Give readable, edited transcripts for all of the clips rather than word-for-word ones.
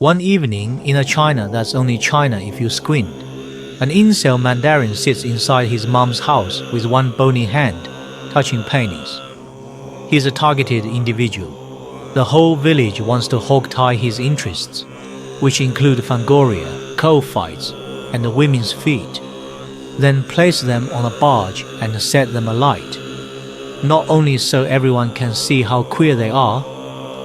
One evening, in a China that's only China if you squint, an incel mandarin sits inside his mom's house with one bony hand, touching pennies. He's a targeted individual. The whole village wants to hogtie his interests, which include Fangoria, coal fights, and the women's feet, then place them on a barge and set them alight, not only so everyone can see how queer they are,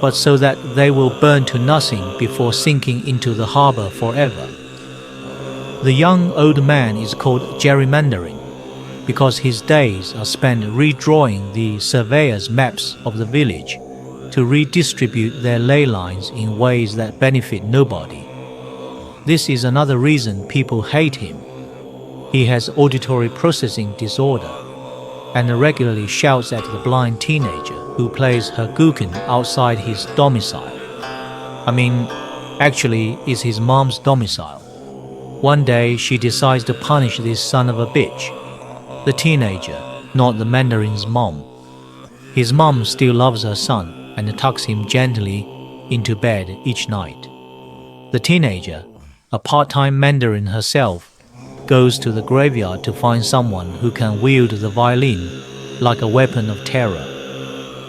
but so that they will burn to nothing before sinking into the harbor forever. The young old man is called Gerrymandarin because his days are spent redrawing the surveyor's maps of the village to redistribute their ley lines in ways that benefit nobody. This is another reason people hate him. He has auditory processing disorder and regularly shouts at the blind teenager who plays her guqin outside his domicile. Actually, it's his mom's domicile. One day, she decides to punish this son of a bitch. The teenager, not the mandarin's mom. His mom still loves her son and tucks him gently into bed each night. The teenager, a part-time mandarin herself, goes to the graveyard to find someone who can wield the violin like a weapon of terror.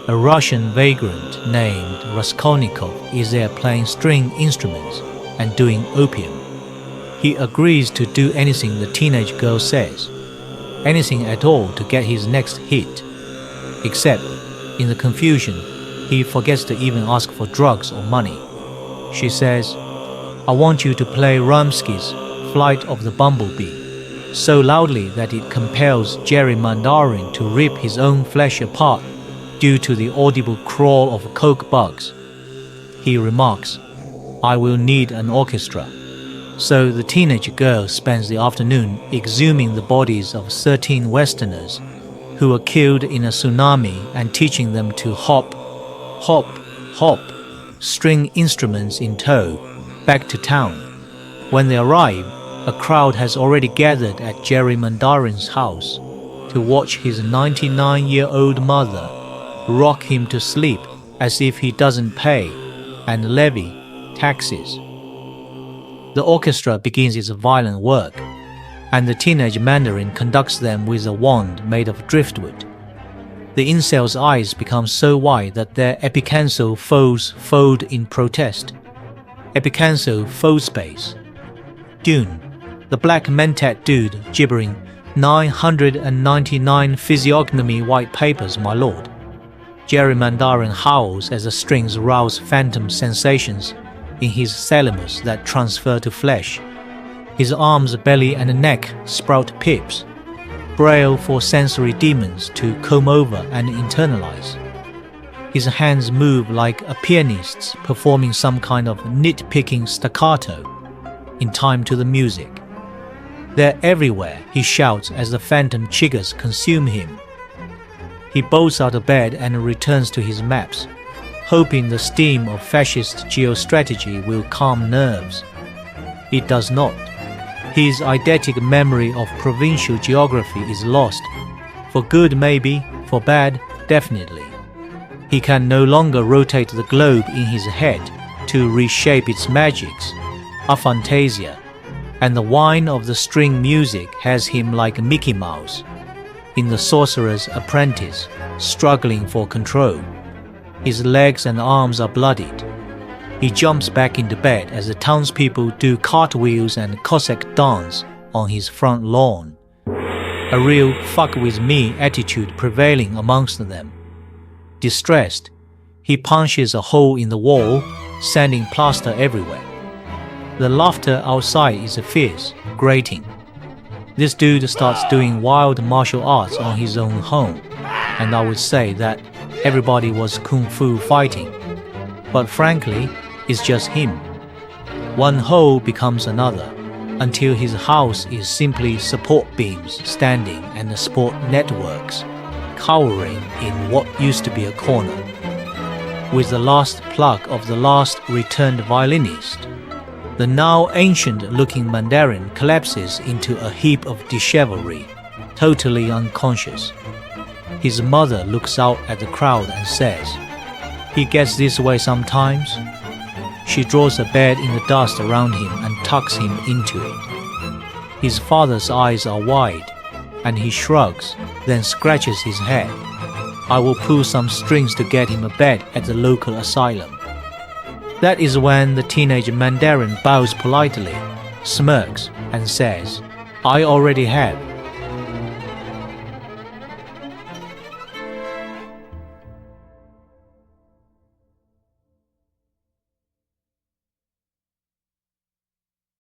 A Russian vagrant named Raskolnikov is there playing string instruments and doing opium. He agrees to do anything the teenage girl says, anything at all to get his next hit. Except, in the confusion, he forgets to even ask for drugs or money. She says, "I want you to play Rimsky's Flight of the Bumblebee," so loudly that it compels Gerrymandarin to rip his own flesh apart due to the audible crawl of coke bugs. He remarks, "I will need an orchestra." So the teenage girl spends the afternoon exhuming the bodies of 13 Westerners who were killed in a tsunami and teaching them to hop, hop, hop, string instruments in tow, back to town. When they arrive, a crowd has already gathered at Gerrymandarin's house to watch his 99-year-old mother rock him to sleep as if he doesn't pay and levy taxes. The orchestra begins its violent work, and the teenage mandarin conducts them with a wand made of driftwood. The incel's eyes become so wide that their epicancel folds fold in protest. Epicancel fold space. Dune, the black mentat dude gibbering 999 physiognomy white papers, my lord. Gerrymandarin howls as the strings rouse phantom sensations in his thalamus that transfer to flesh. His arms, belly and neck sprout pips, braille for sensory demons to comb over and internalize. His hands move like a pianist's performing some kind of nitpicking staccato in time to the music. They're everywhere, he shouts as the phantom chiggers consume him. He bolts out of bed and returns to his maps, hoping the steam of fascist geostrategy will calm nerves. It does not. His eidetic memory of provincial geography is lost, for good maybe, for bad definitely. He can no longer rotate the globe in his head to reshape its magics, aphantasia, and the whine of the string music has him like Mickey Mouse in The Sorcerer's Apprentice, struggling for control. His legs and arms are bloodied. He jumps back into bed as the townspeople do cartwheels and Cossack dance on his front lawn, a real fuck with me attitude prevailing amongst them. Distressed, he punches a hole in the wall, sending plaster everywhere. The laughter outside is fierce, grating. This dude starts doing wild martial arts on his own home, and I would say that everybody was kung fu fighting. But frankly, it's just him. One hole becomes another, until his house is simply support beams standing and support networks, cowering in what used to be a corner. With the last plug of the last returned violinist, the now ancient-looking mandarin collapses into a heap of dishevelry, totally unconscious. His mother looks out at the crowd and says, "He gets this way sometimes." She draws a bed in the dust around him and tucks him into it. His father's eyes are wide, and he shrugs, then scratches his head. I will pull some strings to get him a bed at the local asylum. That is when the teenage mandarin bows politely, smirks, and says, I already have.